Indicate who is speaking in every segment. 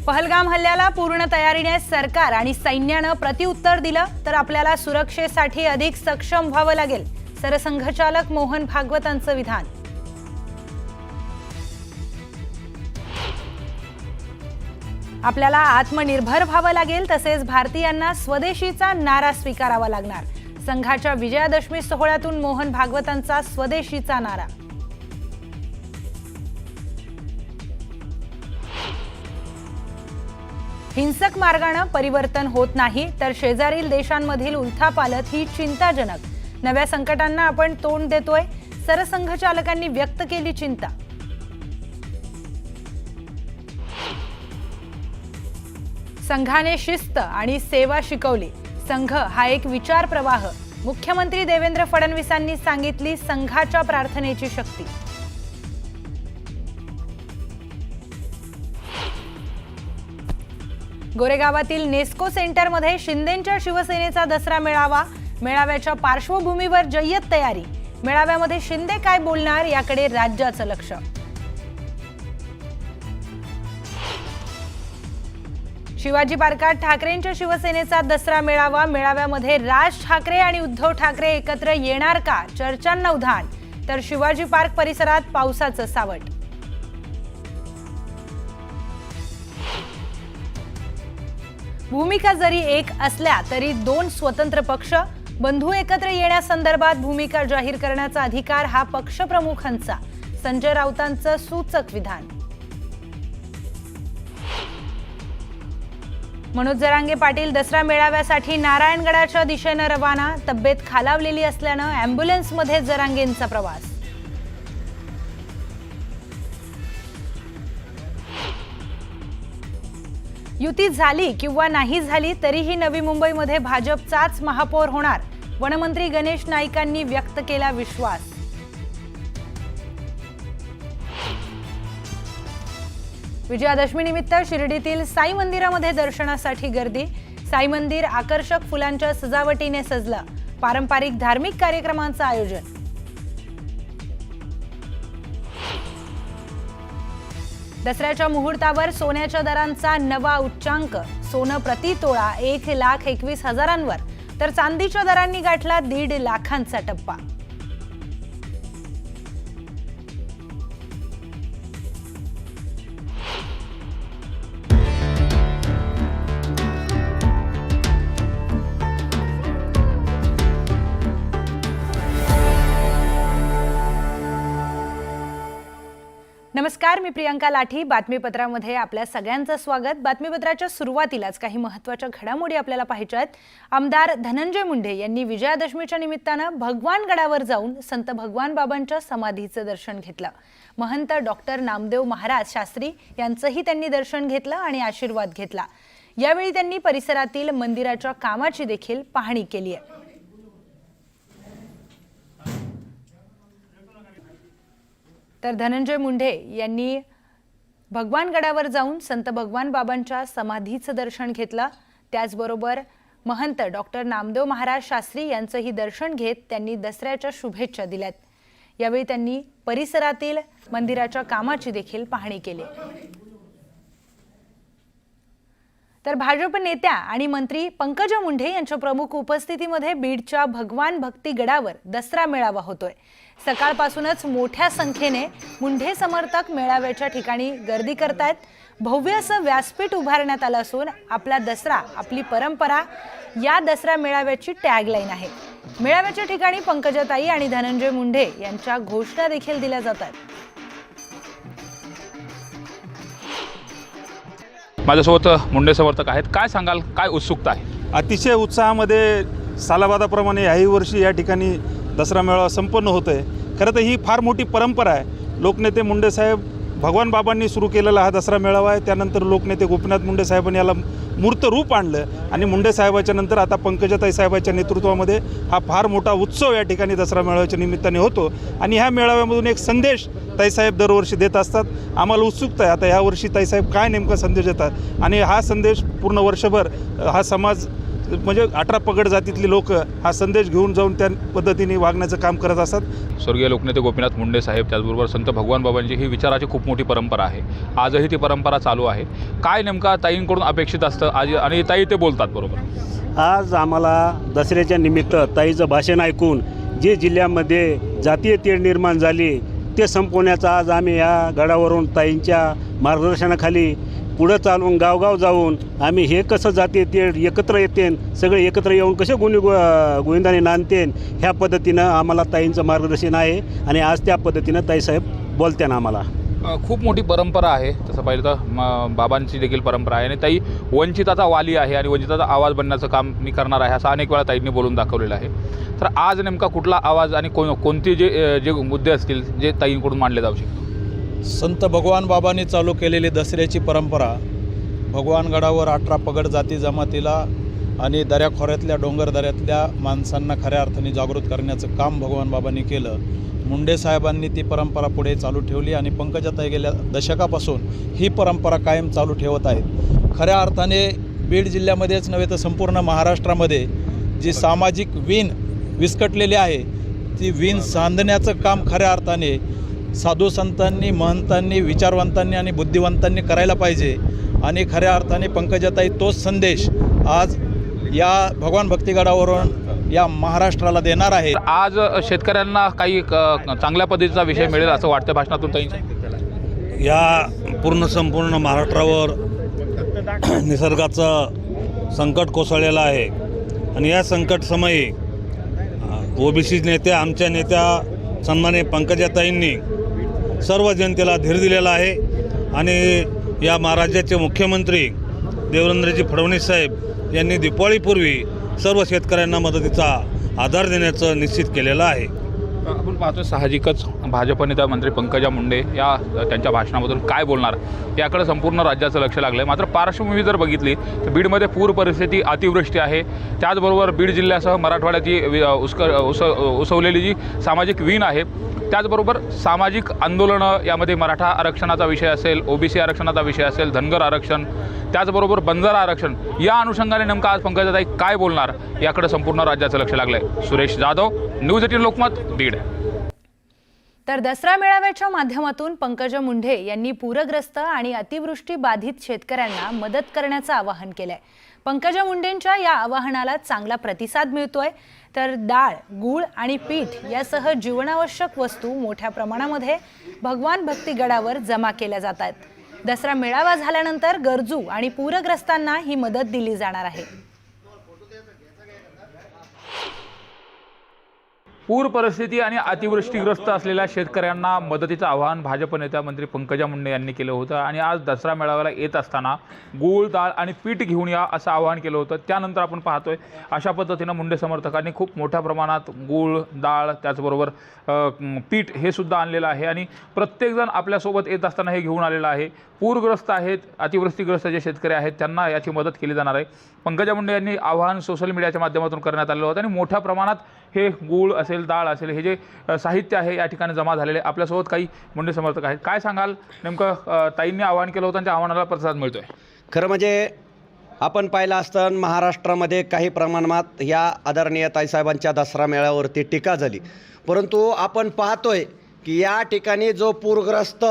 Speaker 1: पहलगाम हल्ल्याला पूर्ण तयारीने सरकार आणि सैन्यानं प्रत्युत्तर दिलं तर आपल्याला सुरक्षेसाठी अधिक सक्षम व्हावं लागेल, सरसंघचालक मोहन भागवतांचं विधान. आपल्याला आत्मनिर्भर व्हावं लागेल, तसेच भारतीयांना स्वदेशीचा नारा स्वीकारावा लागणार. संघाच्या विजयादशमी सोहळ्यातून मोहन भागवतांचा स्वदेशीचा नारा. हिंसक मार्गाने परिवर्तन होत नाही तर शेजारील देशांमधील उलथापालथ ही चिंताजनक. नव्या संकटांना आपण तोंड देतोय, सरसंघचालकांनी व्यक्त केली चिंता. संघाने शिस्त आणि सेवा शिकवली. संघ हा एक विचार प्रवाह. मुख्यमंत्री देवेंद्र फडणवीसांनी सांगितली संघाच्या प्रार्थनेची शक्ती. गोरेगावातील नेस्को सेंटरमध्ये शिंदेंच्या शिवसेनेचा दसरा मेळावा. मेळाव्याच्या पार्श्वभूमीवर जय्यत तयारी. मेळाव्यामध्ये शिंदे काय बोलणार याकडे राज्याचं लक्ष. शिवाजी पार्कात ठाकरेंच्या शिवसेनेचा दसरा मेळावा. मेळाव्यामध्ये राज ठाकरे आणि उद्धव ठाकरे एकत्र येणार का, चर्चांना उधाण. तर शिवाजी पार्क परिसरात पावसाचं सावट. भूमिका जरी एक असल्या तरी दोन स्वतंत्र पक्ष. बंधू एकत्र येण्यासंदर्भात भूमिका जाहीर करण्याचा अधिकार हा पक्षप्रमुखांचा, संजय राऊतांचं सूचक विधान. मनोज जरांगे पाटील दसरा मेळाव्यासाठी नारायणगडाच्या दिशेने रवाना. तब्येत खालावलेली असल्यानं अँब्युलन्समध्ये जरांगेंचा प्रवास. युती झाली किंवा नाही झाली तरीही नवी मुंबईमध्ये भाजपचाच महापौर होणार. वनमंत्री गणेश नाईकांनी व्यक्त केला विश्वास. विजयादशमी निमित्त शिर्डीतील साई मंदिरामध्ये दर्शनासाठी गर्दी. साई मंदिर आकर्षक फुलांच्या सजावटीने सजलं. पारंपरिक धार्मिक कार्यक्रमांचं आयोजन. दसऱ्याच्या मुहूर्तावर सोन्याच्या दरांचा नवा उच्चांक. सोनं प्रति तोळा 1,21,000 तर चांदीच्या दरांनी गाठला 1.5 लाखांचा टप्पा. नमस्कार, मी प्रियंका लाठी. बातमीपत्रामध्ये आपल्या सगळ्यांचं स्वागत. बातमीपत्राच्या सुरुवातीलाच काही महत्त्वाच्या घडामोडी आपल्याला पाहायच्यात. आमदार धनंजय मुंडे यांनी विजयादशमीच्या निमित्तानं भगवानगडावर जाऊन संत भगवान बाबांच्या समाधीचं दर्शन घेतलं. महंत डॉक्टर नामदेव महाराज शास्त्री यांचंही त्यांनी दर्शन घेतलं आणि आशीर्वाद घेतला. यावेळी त्यांनी परिसरातील मंदिराच्या कामाची देखील पाहणी केली आहे. तर धनंजय मुंडे यांनी भगवानगडावर जाऊन संत भगवान बाबांच्या समाधीचं दर्शन घेतलं. त्याचबरोबर महंत डॉक्टर नामदेव महाराज शास्त्री यांचंही दर्शन घेत त्यांनी दसऱ्याच्या शुभेच्छा दिल्यात. यावेळी त्यांनी परिसरातील मंदिराच्या कामाची देखील पाहणी केली. तर भाजप नेत्या आणि मंत्री पंकजा मुंडे यांच्या प्रमुख उपस्थितीमध्ये बीडच्या भगवान भक्ती गडावर दसरा मेळावा होतोय. सकाळपासूनच मोठ्या संख्येने मुंडे समर्थक मेळाव्याच्या ठिकाणी गर्दी करतायत. भव्य असं व्यासपीठ उभारण्यात आलं असून आपला दसरा आपली परंपरा या दसरा मेळाव्याची टॅगलाईन आहे. मेळाव्याच्या ठिकाणी पंकजाताई आणि धनंजय मुंडे यांच्या घोषणा देखील दिल्या जातात.
Speaker 2: माझ्यासोबत मुंडे समर्थक आहेत. काय सांगाल, काय उत्सुकता आहे?
Speaker 3: अतिशय उत्साहामध्ये सालाबादाप्रमाणे याही वर्षी या ठिकाणी दसरा मेळावा संपन्न होतो आहे. खरं तर ही फार मोठी परंपरा आहे. लोकनेते मुंडे साहेब भगवान बाबांनी सुरू केलेला हा दसरा मेळावा आहे. त्यानंतर लोकनेते गोपीनाथ मुंडे साहेबांनी याला मूर्त रूप आणलं आणि मुंडे साहेबाच्या नंतर आता पंकजाताई साहेबांच्या नेतृत्वामध्ये हा फार मोठा उत्सव या ठिकाणी दसरा मेळाव्याच्या निमित्ताने होतो. आणि ह्या मेळाव्यामधून एक संदेश ताईसाहेब दरवर्षी देत असतात. आम्हाला उत्सुकता आहे आता ह्या वर्षी ताईसाहेब काय नेमका संदेश देतात आणि हा संदेश पूर्ण वर्षभर हा समाज म्हणजे 18 पगड जातीतली लोक हा संदेश घेऊन जाऊन त्या पद्धतीने वागण्याचं काम करत असतात.
Speaker 2: स्वर्गीय लोकनेते गोपीनाथ मुंडे साहेब, त्याचबरोबर संत भगवान बाबांची ही विचाराची खूप मोठी परंपरा आहे. आजही ती परंपरा चालू आहे. काय नेमका ताईंकडून अपेक्षित असतं आज, आणि ताई ते बोलतात बरोबर?
Speaker 4: आज आम्हाला दसऱ्याच्या निमित्त ताईचं भाषण ऐकून जे जिल्ह्यामध्ये जातीय तेढ निर्माण झाली ते संपवण्याचा आज आम्ही या गडावरून ताईंच्या मार्गदर्शनाखाली पुढं चालून गावगाव जाऊन आम्ही हे कसं जातीय तेढ एकत्र येतेन, सगळे एकत्र येऊन कसे गोविंदाने नांदतेन, ह्या पद्धतीनं आम्हाला ताईंचं मार्गदर्शन आहे आणि आज त्या पद्धतीनं ताईसाहेब बोलते ना आम्हाला.
Speaker 2: खूप मोठी परंपरा आहे. तसं पाहिलं तर बाबांची देखील परंपरा आहे आणि ताई वंचिताचा वाली आहे आणि वंचिताचा आवाज बनण्याचं काम मी करणार आहे असं अनेक वेळा ताईंनी बोलून दाखवलेलं आहे. तर आज नेमका कुठला आवाज आणि कोणते जे मुद्दे असतील जे ताईंकडून मांडले जाऊ शकतात?
Speaker 5: संत भगवान बाबांनी चालू केलेली दसऱ्याची परंपरा, भगवानगडावर 18 पगड जाती जमातीला आणि दऱ्याखोऱ्यातल्या डोंगरदऱ्यातल्या माणसांना खऱ्या अर्थाने जागृत करण्याचं काम भगवान बाबांनी केलं. मुंडे साहेबांनी ती परंपरा पुढे चालू ठेवली आणि पंकजाताई गेल्या दशकापासून ही परंपरा कायम चालू ठेवत आहेत. खऱ्या अर्थाने बीड जिल्ह्यामध्येच नव्हे तर संपूर्ण महाराष्ट्रामध्ये जी सामाजिक वीण विस्कटलेली आहे ती वीण सांधण्याचं काम खऱ्या अर्थाने साधू संतांनी, महंतांनी, विचारवंतांनी आणि बुद्धिवंतांनी करायला पाहिजे. आणि खऱ्या अर्थाने पंकजाताई तोच संदेश आज या भगवान भक्तिगडावरून या महाराष्ट्राला देणार आहे.
Speaker 2: आज शेतकऱ्यांना काही चांगल्या पद्धतीचा विषय मिळेल असं वाटतं भाषणातून ताईंच्या?
Speaker 6: या संपूर्ण महाराष्ट्रावर निसर्गाचं संकट कोसळलेलं आहे आणि या संकटसमयी ओबीसी नेत्या, आमच्या नेत्या सन्माननीय पंकजाताईंनी सर्व जनतेला धीर दिलेला आहे आणि या महाराष्ट्राचे मुख्यमंत्री देवेंद्रजी फडणवीस साहेब यांनी दिवाळीपूर्वी सर्व शेतकऱ्यांना मदतीचा आधार देण्याचं निश्चित केलेलं आहे.
Speaker 2: आपण पाहतो साहजिकच भाजप नेता मंत्री पंकजा मुंडे या त्यांच्या भाषणामधून काय बोलणार याकडे संपूर्ण राज्याचं लक्ष लागलं आहे. मात्र पार्श्वभूमी जर बघितली तर बीडमध्ये पूर परिस्थिती, अतिवृष्टी आहे. त्याचबरोबर बीड जिल्ह्यासह मराठवाड्याची उसवलेली जी सामाजिक वीण आहे, त्याचबरोबर सामाजिक आंदोलनं यामध्ये मराठा आरक्षणाचा विषय असेल, ओबीसी आरक्षणाचा विषय असेल, धनगर आरक्षण, त्याचबरोबर बंजारा आरक्षण, या अनुषंगाने नेमका आज पंकजाताई काय बोलणार याकडे संपूर्ण राज्याचं लक्ष लागलं आहे. सुरेश जाधव, न्यूज 18 लोकमत, बीड.
Speaker 1: तर दसरा मेळाव्याच्या माध्यमातून पंकजा मुंडे यांनी पूरग्रस्त आणि अतिवृष्टी बाधित शेतकऱ्यांना मदत करण्याचं आवाहन केलंय. पंकजा मुंडेंच्या या आवाहनाला चांगला प्रतिसाद मिळतोय. तर डाळ, गूळ आणि पीठ यासह जीवनावश्यक वस्तू मोठ्या प्रमाणामध्ये भगवान भक्तिगडावर जमा केल्या जात आहेत. दसरा मेळावा झाल्यानंतर गरजू आणि पूरग्रस्तांना ही मदत दिली जाणार आहे.
Speaker 2: पूर परिस्थिती आणि अतिवृष्टीग्रस्त असलेल्या शेतकऱ्यांना मदतीचं आवाहन भाजप नेत्या मंत्री पंकजा मुंडे यांनी केलं होतं आणि आज दसरा मेळाव्याला येत असताना गूळ, डाळ आणि पीठ घेऊन या असं आवाहन केलं होतं. त्यानंतर आपण पाहतोय अशा पद्धतीनं मुंडे समर्थकांनी खूप मोठ्या प्रमाणात गूळ, डाळ, त्याचबरोबर पीठ हे सुद्धा आणलेलं आहे आणि प्रत्येकजण आपल्यासोबत येत असताना हे घेऊन आलेलं आहे. पूरग्रस्त आहेत, अतिवृष्टीग्रस्त जे शेतकरी आहेत त्यांना याची मदत केली जाणार आहे. पंकजा मुंडे यांनी आवाहन सोशल मीडियाच्या माध्यमातून करण्यात आलेलं होतं आणि मोठ्या प्रमाणात हे गूळ असेल, डाळ असेल, हे जे साहित्य आहे या ठिकाणी जमा झालेले. आपल्यासोबत काही मुंडे समर्थक आहेत. काय सांगाल नेमकं ताईंनी आवाहन केलं होतं आणि त्या आव्हानाला प्रतिसाद मिळतोय?
Speaker 7: खरं म्हणजे आपण पाहिलं असतं महाराष्ट्रामध्ये काही प्रमाणात या आदरणीय ताईसाहेबांच्या दसरा मेळाव्यावरती टीका झाली, परंतु आपण पाहतोय की या ठिकाणी जो पूरग्रस्त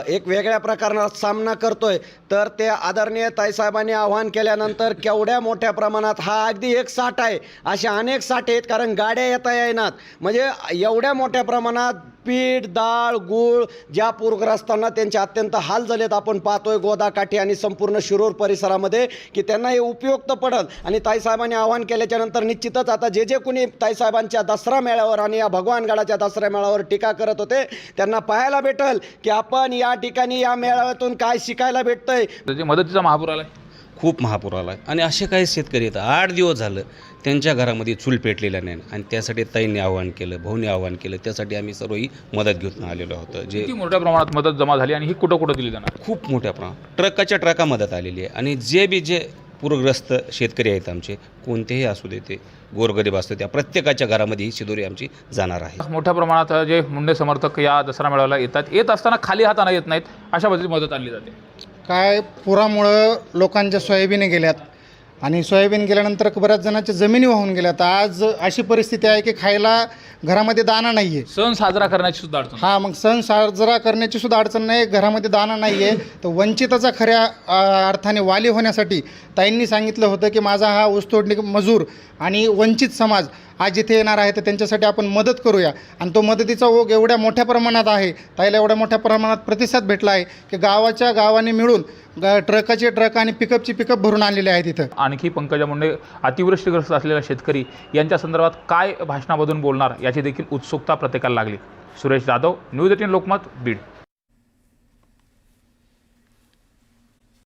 Speaker 7: एक वेगळ्या प्रकारात सामना करतोय, तर ते आदरणीय ताईसाहेबांनी आवाहन केल्यानंतर केवढ्या मोठ्या प्रमाणात हा अगदी एक साठ आहे, असे अनेक साठ आहेत, कारण गाड्या येता येणार. म्हणजे एवढ्या मोठ्या प्रमाणात पीठ, डाळ, गूळ ज्या पूरग्रस्तांना त्यांचे अत्यंत हाल झालेत आपण पाहतोय गोदाकाठी आणि संपूर्ण शिरूर परिसरामध्ये, की त्यांना हे उपयुक्त पडेल. आणि ताईसाहेबांनी आवाहन केल्याच्यानंतर निश्चितच आता जे जे कोणी ताईसाहेबांच्या दसरा मेळाव्यावर आणि या भगवानगडाच्या दसरा मेळाव्यावर टीका करत होते त्यांना पाहायला भेटेल की आपण या ठिकाणी या मेळाव्यातून काय शिकायला भेटतंय.
Speaker 2: मदतीचा महापूर आलाय,
Speaker 6: खूप महापूर आला आहे आणि असे काही शेतकरी आहेत 8 दिवस झालं त्यांच्या घरामध्ये चूल पेटलेल्या नाही आणि त्यासाठी ताईंनी आवाहन केलं, भाऊनी आवाहन केलं, त्यासाठी आम्ही सर्व ही मदत घेऊन आलेलो आहोत. जे
Speaker 2: किती मोठ्या प्रमाणात मदत जमा झाली आणि ही कुठं कुठं दिली जाणार?
Speaker 6: खूप मोठ्या प्रमाणात ट्रकाच्या ट्रका मदत आलेली आहे आणि जे पूरग्रस्त शेतकरी आहेत आमचे, कोणतेही असू दे, ते गोरगरीब असतं, त्या प्रत्येकाच्या घरामध्ये ही शिदोरी आमची जाणार आहे.
Speaker 2: मोठ्या प्रमाणात जे मुंडे समर्थक या दसरा मेळाव्याला येत असताना खाली हाताने येत नाहीत, अशा पद्धतीची मदत आणली जाते.
Speaker 8: काय पुरामुळं लोकांच्या सोयाबीन गेल्यात आणि सोयाबीन गेल्यानंतर बऱ्याच जणांच्या जमिनी वाहून गेल्या. तर आज अशी परिस्थिती आहे की खायला घरामध्ये दाणा नाही आहे.
Speaker 2: सण साजरा करण्याची सुद्धा अडचण.
Speaker 8: हां, मग सण साजरा करण्याची सुद्धा अडचण नाही, घरामध्ये दाणा नाही आहे. तर वंचिताचा खऱ्या अर्थाने वाली होण्यासाठी ताईंनी सांगितलं होतं की माझा हा ऊसतोडणी मजूर आणि वंचित समाज आज जिथे येणार आहे तर त्यांच्यासाठी आपण मदत करूया. आणि तो मदतीचा ओघ एवढ्या मोठ्या प्रमाणात आहे, ताईला एवढ्या मोठ्या प्रमाणात प्रतिसाद भेटला आहे की गावाच्या गावाने मिळून ट्रकाचे ट्रक आणि पिकअपची पिकअप भरून आणलेले आहेत इथं.
Speaker 2: आणखी पंकजा मुंडे अतिवृष्टीग्रस्त असलेला शेतकरी यांच्या संदर्भात काय भाषणामधून बोलणार याची देखील उत्सुकता प्रत्येकाला लागली. सुरेश जाधव, न्यूज 18 लोकमत, बीड.